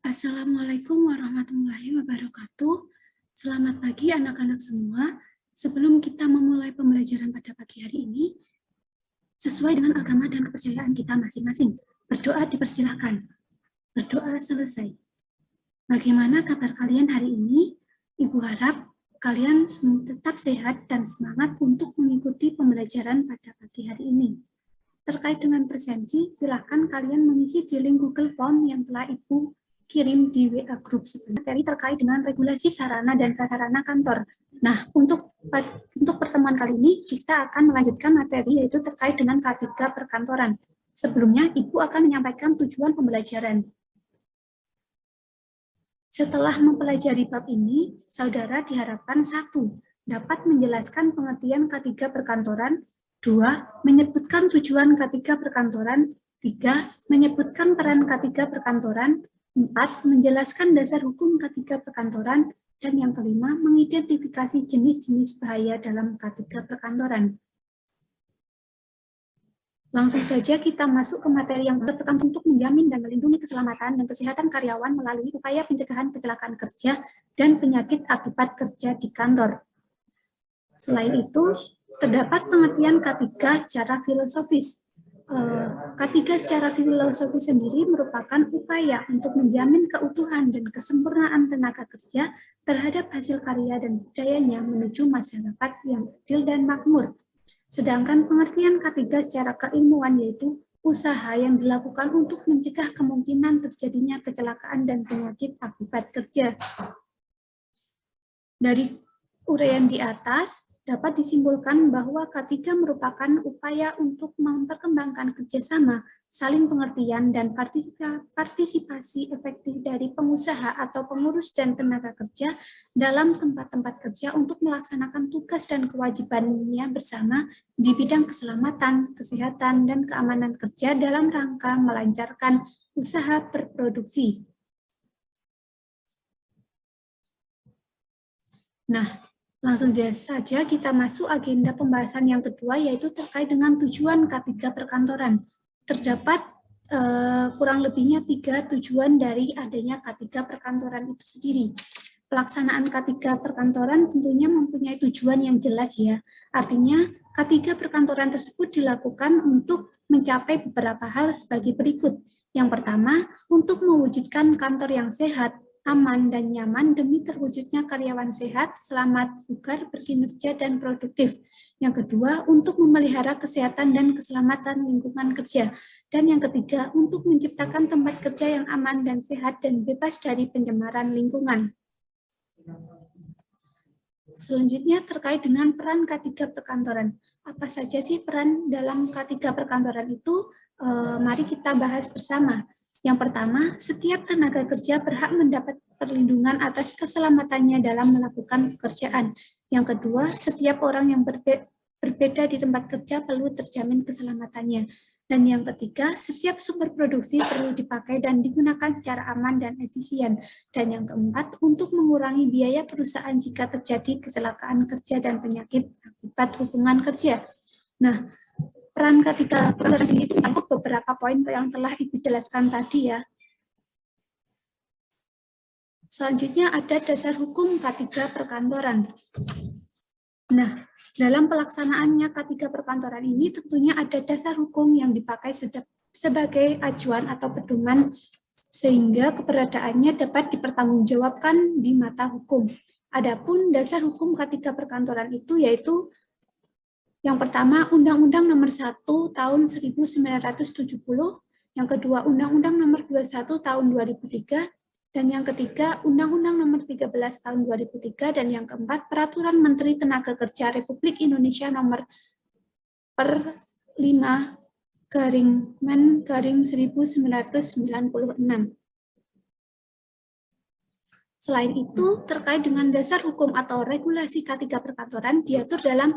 Assalamualaikum warahmatullahi wabarakatuh. Selamat pagi anak-anak semua. Sebelum kita memulai pembelajaran pada pagi hari ini, sesuai dengan agama dan kepercayaan kita masing-masing, berdoa dipersilahkan. Berdoa selesai. Bagaimana kabar kalian hari ini? Ibu harap kalian tetap sehat dan semangat untuk mengikuti pembelajaran pada pagi hari ini. Terkait dengan presensi, silakan kalian mengisi di link Google Form yang telah Ibu kirim di WA Group sebelumnya, materi terkait dengan regulasi sarana dan prasarana kantor. Nah, untuk pertemuan kali ini, kita akan melanjutkan materi yaitu terkait dengan K3 perkantoran. Sebelumnya, Ibu akan menyampaikan tujuan pembelajaran. Setelah mempelajari bab ini, saudara diharapkan 1. Dapat menjelaskan pengertian K3 perkantoran, 2. Menyebutkan tujuan K3 perkantoran, 3. Menyebutkan peran K3 perkantoran, 4. Menjelaskan dasar hukum K3 perkantoran, dan yang kelima, mengidentifikasi jenis-jenis bahaya dalam K3 perkantoran. Langsung saja kita masuk ke materi yang berpegang untuk menjamin dan melindungi keselamatan dan kesehatan karyawan melalui upaya pencegahan kecelakaan kerja dan penyakit akibat kerja di kantor. Selain itu, terdapat pengertian K3 secara filosofis. K3 secara filosofis sendiri merupakan upaya untuk menjamin keutuhan dan kesempurnaan tenaga kerja terhadap hasil karya dan budayanya menuju masyarakat yang adil dan makmur. Sedangkan pengertian K3 secara keilmuan yaitu usaha yang dilakukan untuk mencegah kemungkinan terjadinya kecelakaan dan penyakit akibat kerja. Dari uraian di atas, dapat disimpulkan bahwa K3 merupakan upaya untuk memperkembangkan kerjasama, saling pengertian, dan partisipasi efektif dari pengusaha atau pengurus dan tenaga kerja dalam tempat-tempat kerja untuk melaksanakan tugas dan kewajibannya bersama di bidang keselamatan, kesehatan, dan keamanan kerja dalam rangka melancarkan usaha berproduksi. Nah, langsung saja kita masuk agenda pembahasan yang kedua, yaitu terkait dengan tujuan K3 perkantoran. Terdapat kurang lebihnya 3 tujuan dari adanya K3 perkantoran itu sendiri. Pelaksanaan K3 perkantoran tentunya mempunyai tujuan yang jelas ya. Artinya K3 perkantoran tersebut dilakukan untuk mencapai beberapa hal sebagai berikut. Yang pertama, untuk mewujudkan kantor yang sehat, aman, dan nyaman demi terwujudnya karyawan sehat, selamat, bugar, berkinerja, dan produktif. Yang kedua, untuk memelihara kesehatan dan keselamatan lingkungan kerja. Dan yang ketiga, untuk menciptakan tempat kerja yang aman dan sehat dan bebas dari pencemaran lingkungan. Selanjutnya terkait dengan peran K3 perkantoran. Apa saja sih peran dalam K3 perkantoran itu? Mari kita bahas bersama. Yang pertama, setiap tenaga kerja berhak mendapat perlindungan atas keselamatannya dalam melakukan pekerjaan. Yang kedua, setiap orang yang berbeda di tempat kerja perlu terjamin keselamatannya. Dan yang ketiga, setiap sumber produksi perlu dipakai dan digunakan secara aman dan efisien. Dan yang keempat, untuk mengurangi biaya perusahaan jika terjadi kecelakaan kerja dan penyakit akibat hubungan kerja. Nah, peran K3 perkantoran itu untuk beberapa poin yang telah Ibu jelaskan tadi ya. Selanjutnya ada dasar hukum K3 perkantoran. Nah, dalam pelaksanaannya K3 perkantoran ini tentunya ada dasar hukum yang dipakai sebagai acuan atau pedoman sehingga keberadaannya dapat dipertanggungjawabkan di mata hukum. Adapun dasar hukum K3 perkantoran itu yaitu yang pertama, Undang-Undang Nomor 1 Tahun 1970, yang kedua, Undang-Undang Nomor 21 Tahun 2003, dan yang ketiga, Undang-Undang Nomor 13 Tahun 2003, dan yang keempat, Peraturan Menteri Tenaga Kerja Republik Indonesia Nomor per 5/Men/1996. Selain itu, terkait dengan dasar hukum atau regulasi K3 perkantoran diatur dalam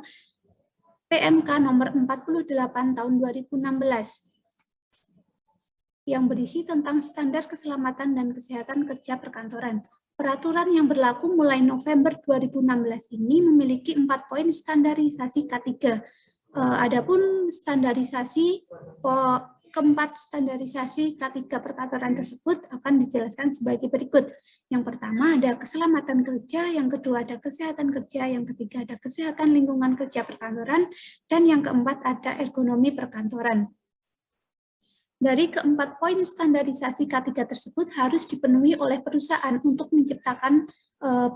PMK nomor 48 tahun 2016 yang berisi tentang standar keselamatan dan kesehatan kerja perkantoran. Peraturan yang berlaku mulai November 2016 ini memiliki 4 poin standarisasi K3. Adapun standarisasi keempat standarisasi K3 perkantoran tersebut akan dijelaskan sebagai berikut. Yang pertama ada keselamatan kerja, yang kedua ada kesehatan kerja, yang ketiga ada kesehatan lingkungan kerja perkantoran, dan yang keempat ada ergonomi perkantoran. Dari keempat poin standarisasi K3 tersebut harus dipenuhi oleh perusahaan untuk menciptakan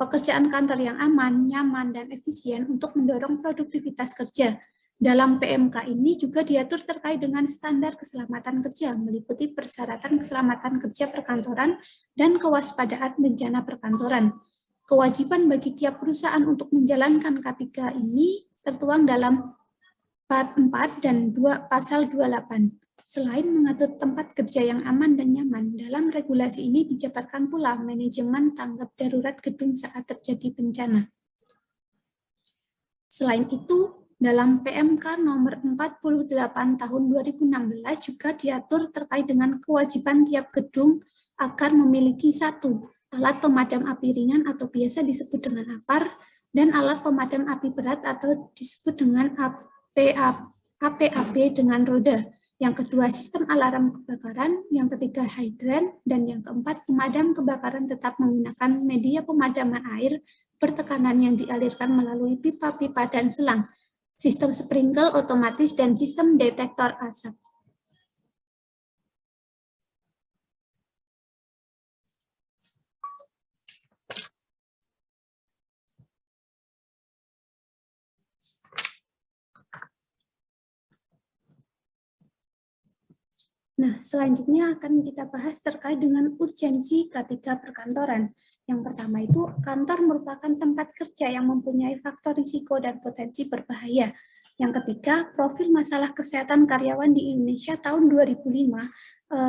pekerjaan kantor yang aman, nyaman, dan efisien untuk mendorong produktivitas kerja. Dalam PMK ini juga diatur terkait dengan standar keselamatan kerja, meliputi persyaratan keselamatan kerja perkantoran dan kewaspadaan bencana perkantoran. Kewajiban bagi tiap perusahaan untuk menjalankan K3 ini tertuang dalam Part 4 dan Pasal 28. Selain mengatur tempat kerja yang aman dan nyaman, dalam regulasi ini dijabarkan pula manajemen tanggap darurat gedung saat terjadi bencana. Selain itu, dalam PMK nomor 48 tahun 2016 juga diatur terkait dengan kewajiban tiap gedung agar memiliki 1 alat pemadam api ringan atau biasa disebut dengan APAR, dan alat pemadam api berat atau disebut dengan APAP dengan roda. Yang kedua, sistem alarm kebakaran. Yang ketiga, hidran. Dan yang keempat, pemadam kebakaran tetap menggunakan media pemadaman air bertekanan yang dialirkan melalui pipa-pipa dan selang, sistem sprinkle otomatis, dan sistem detektor asap. Nah, selanjutnya akan kita bahas terkait dengan urgensi K3 perkantoran. Yang pertama itu, kantor merupakan tempat kerja yang mempunyai faktor risiko dan potensi berbahaya. Yang ketiga, profil masalah kesehatan karyawan di Indonesia tahun 2005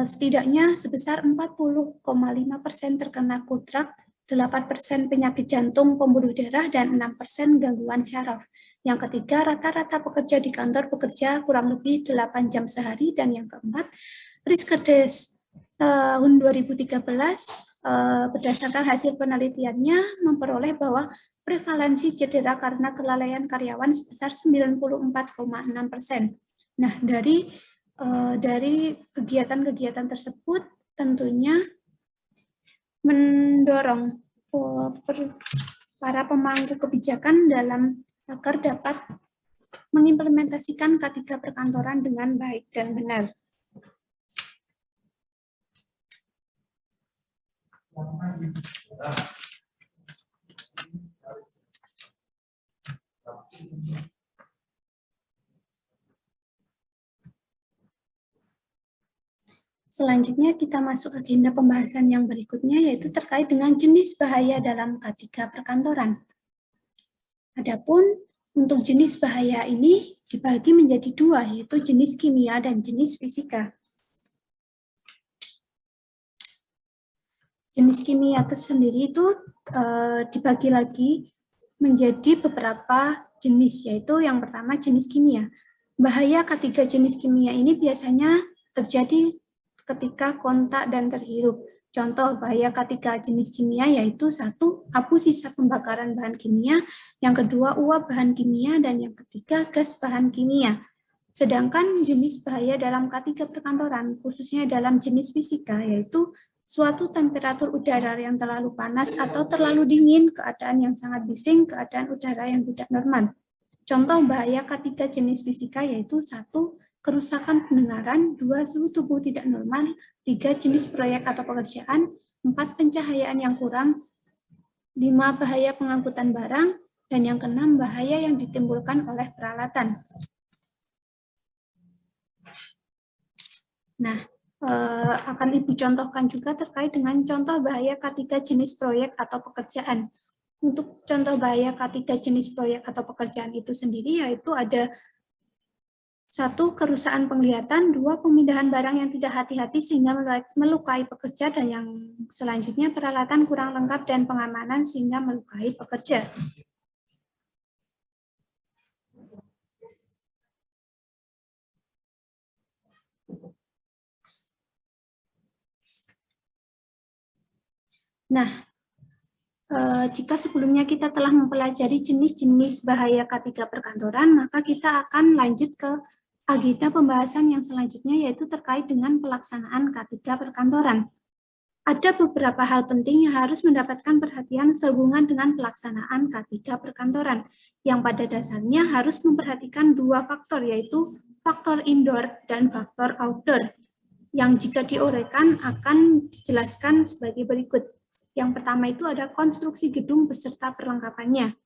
setidaknya sebesar 40,5% terkena kudrat, 8% penyakit jantung pembuluh darah, dan 6% gangguan syaraf. Yang ketiga, rata-rata pekerja di kantor bekerja kurang lebih 8 jam sehari. Dan yang keempat, Rizkedes tahun 2013 berdasarkan hasil penelitiannya memperoleh bahwa prevalensi cedera karena kelalaian karyawan sebesar 94,6%. Nah, dari kegiatan-kegiatan tersebut tentunya mendorong para pemangku kebijakan dalam agar dapat mengimplementasikan K3 perkantoran dengan baik dan benar. Selanjutnya kita masuk agenda pembahasan yang berikutnya, yaitu terkait dengan jenis bahaya dalam K3 perkantoran. Adapun untuk jenis bahaya ini dibagi menjadi 2, yaitu jenis kimia dan jenis fisika. Jenis kimia itu sendiri itu dibagi lagi menjadi beberapa jenis, yaitu yang pertama jenis kimia. Bahaya K3 jenis kimia ini biasanya terjadi ketika kontak dan terhirup. Contoh bahaya K3 jenis kimia yaitu 1, abu sisa pembakaran bahan kimia, yang kedua uap bahan kimia, dan yang ketiga gas bahan kimia. Sedangkan jenis bahaya dalam K3 perkantoran, khususnya dalam jenis fisika, yaitu suatu temperatur udara yang terlalu panas atau terlalu dingin, keadaan yang sangat bising, keadaan udara yang tidak normal. Contoh bahaya K3 jenis fisika yaitu 1, kerusakan pendengaran, 2, suhu tubuh tidak normal, 3, jenis proyek atau pekerjaan, 4, pencahayaan yang kurang, 5, bahaya pengangkutan barang, dan yang keenam, bahaya yang ditimbulkan oleh peralatan. Nah, akan Ibu contohkan juga terkait dengan contoh bahaya K3 jenis proyek atau pekerjaan. Untuk contoh bahaya K3 jenis proyek atau pekerjaan itu sendiri yaitu ada 1, kerusakan penglihatan, 2, pemindahan barang yang tidak hati-hati sehingga melukai pekerja, dan yang selanjutnya peralatan kurang lengkap dan pengamanan sehingga melukai pekerja. Nah, Jika sebelumnya kita telah mempelajari jenis-jenis bahaya K3 perkantoran, maka kita akan lanjut ke agenda pembahasan yang selanjutnya, yaitu terkait dengan pelaksanaan K3 perkantoran. Ada beberapa hal penting yang harus mendapatkan perhatian sehubungan dengan pelaksanaan K3 perkantoran, yang pada dasarnya harus memperhatikan dua faktor, yaitu faktor indoor dan faktor outdoor, yang jika diuraikan akan dijelaskan sebagai berikut. Yang pertama itu ada konstruksi gedung beserta perlengkapannya.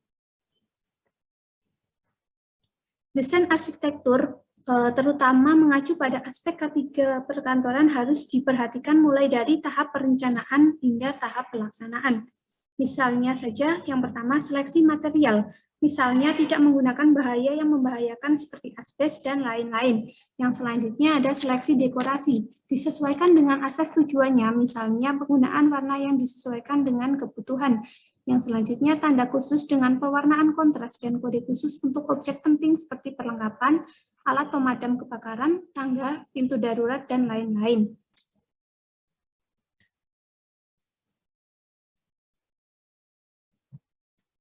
Desain arsitektur terutama mengacu pada aspek K3 perkantoran harus diperhatikan mulai dari tahap perencanaan hingga tahap pelaksanaan. Misalnya saja, yang pertama seleksi material. Misalnya tidak menggunakan bahaya yang membahayakan seperti asbes dan lain-lain. Yang selanjutnya ada seleksi dekorasi. Disesuaikan dengan asas tujuannya, misalnya penggunaan warna yang disesuaikan dengan kebutuhan. Yang selanjutnya tanda khusus dengan pewarnaan kontras dan kode khusus untuk objek penting seperti perlengkapan, alat pemadam kebakaran, tangga, pintu darurat, dan lain-lain.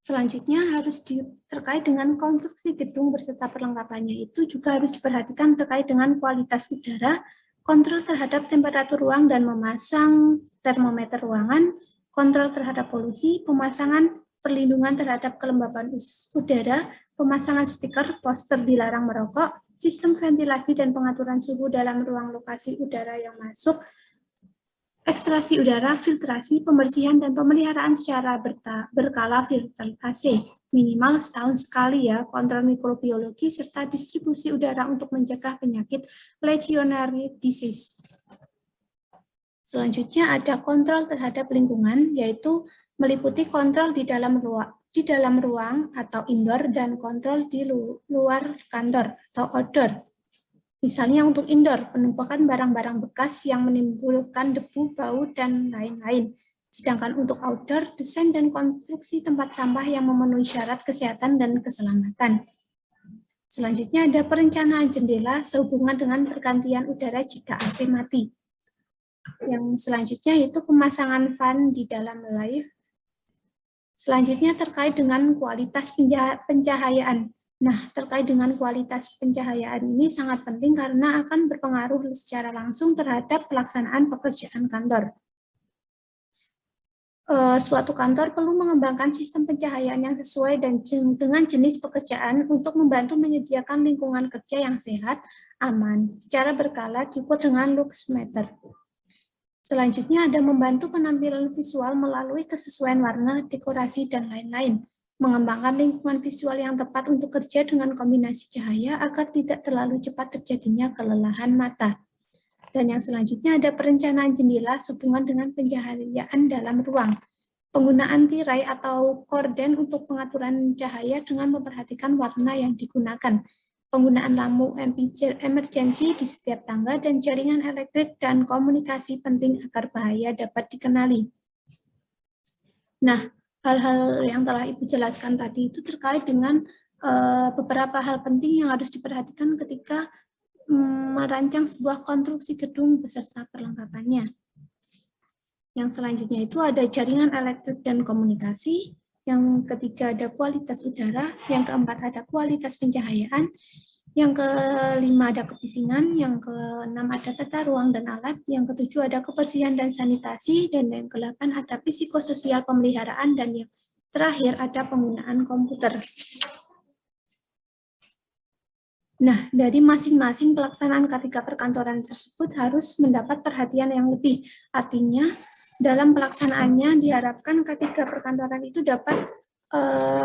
Selanjutnya harus terkait dengan konstruksi gedung beserta perlengkapannya, itu juga harus diperhatikan terkait dengan kualitas udara, kontrol terhadap temperatur ruang dan memasang termometer ruangan, kontrol terhadap polusi, pemasangan perlindungan terhadap kelembaban udara, pemasangan stiker poster dilarang merokok, sistem ventilasi dan pengaturan suhu dalam ruang lokasi udara yang masuk, ekstraksi udara, filtrasi, pembersihan, dan pemeliharaan secara berkala filter AC, minimal setahun sekali ya, kontrol mikrobiologi, serta distribusi udara untuk mencegah penyakit legionary disease. Selanjutnya ada kontrol terhadap lingkungan, yaitu meliputi kontrol di dalam ruang atau indoor dan kontrol di luar kantor atau outdoor. Misalnya untuk indoor, penumpukan barang-barang bekas yang menimbulkan debu, bau, dan lain-lain. Sedangkan untuk outdoor, desain dan konstruksi tempat sampah yang memenuhi syarat kesehatan dan keselamatan. Selanjutnya ada perencanaan jendela sehubungan dengan pergantian udara jika AC mati. Yang selanjutnya itu pemasangan fan di dalam lift. Selanjutnya terkait dengan kualitas pencahayaan. Nah, terkait dengan kualitas pencahayaan ini sangat penting karena akan berpengaruh secara langsung terhadap pelaksanaan pekerjaan kantor. Suatu kantor perlu mengembangkan sistem pencahayaan yang sesuai dan dengan jenis pekerjaan untuk membantu menyediakan lingkungan kerja yang sehat, aman, secara berkala diukur dengan luxmeter. Selanjutnya ada membantu penampilan visual melalui kesesuaian warna, dekorasi, dan lain-lain. Mengembangkan lingkungan visual yang tepat untuk kerja dengan kombinasi cahaya agar tidak terlalu cepat terjadinya kelelahan mata. Dan yang selanjutnya ada perencanaan jendela sehubungan dengan pencahayaan dalam ruang. Penggunaan tirai atau korden untuk pengaturan cahaya dengan memperhatikan warna yang digunakan. Penggunaan lampu emergency di setiap tangga dan jaringan elektrik dan komunikasi penting agar bahaya dapat dikenali. Nah, hal-hal yang telah Ibu jelaskan tadi itu terkait dengan beberapa hal penting yang harus diperhatikan ketika merancang sebuah konstruksi gedung beserta perlengkapannya. Yang selanjutnya itu ada jaringan elektrik dan komunikasi. Yang ketiga ada kualitas udara. Yang keempat ada kualitas pencahayaan. Yang kelima ada kebisingan. Yang keenam ada tata ruang dan alat. Yang ketujuh ada kebersihan dan sanitasi. Dan yang kedelapan ada psikososial pemeliharaan. Dan yang terakhir ada penggunaan komputer. Nah, dari masing-masing pelaksanaan K3 perkantoran tersebut harus mendapat perhatian yang lebih. Artinya, dalam pelaksanaannya diharapkan K3 perkantoran itu dapat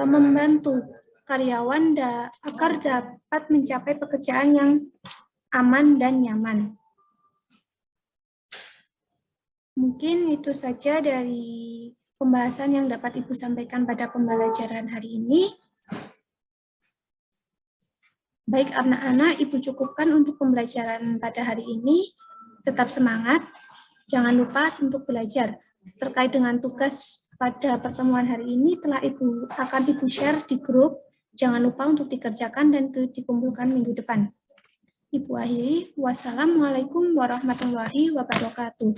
membantu karyawan agar dapat mencapai pekerjaan yang aman dan nyaman. Mungkin itu saja dari pembahasan yang dapat Ibu sampaikan pada pembelajaran hari ini. Baik anak-anak, Ibu cukupkan untuk pembelajaran pada hari ini. Tetap semangat, jangan lupa untuk belajar. Terkait dengan tugas pada pertemuan hari ini akan Ibu share di grup. Jangan lupa untuk dikerjakan dan dikumpulkan minggu depan. Ibu akhiri, wassalamualaikum warahmatullahi wabarakatuh.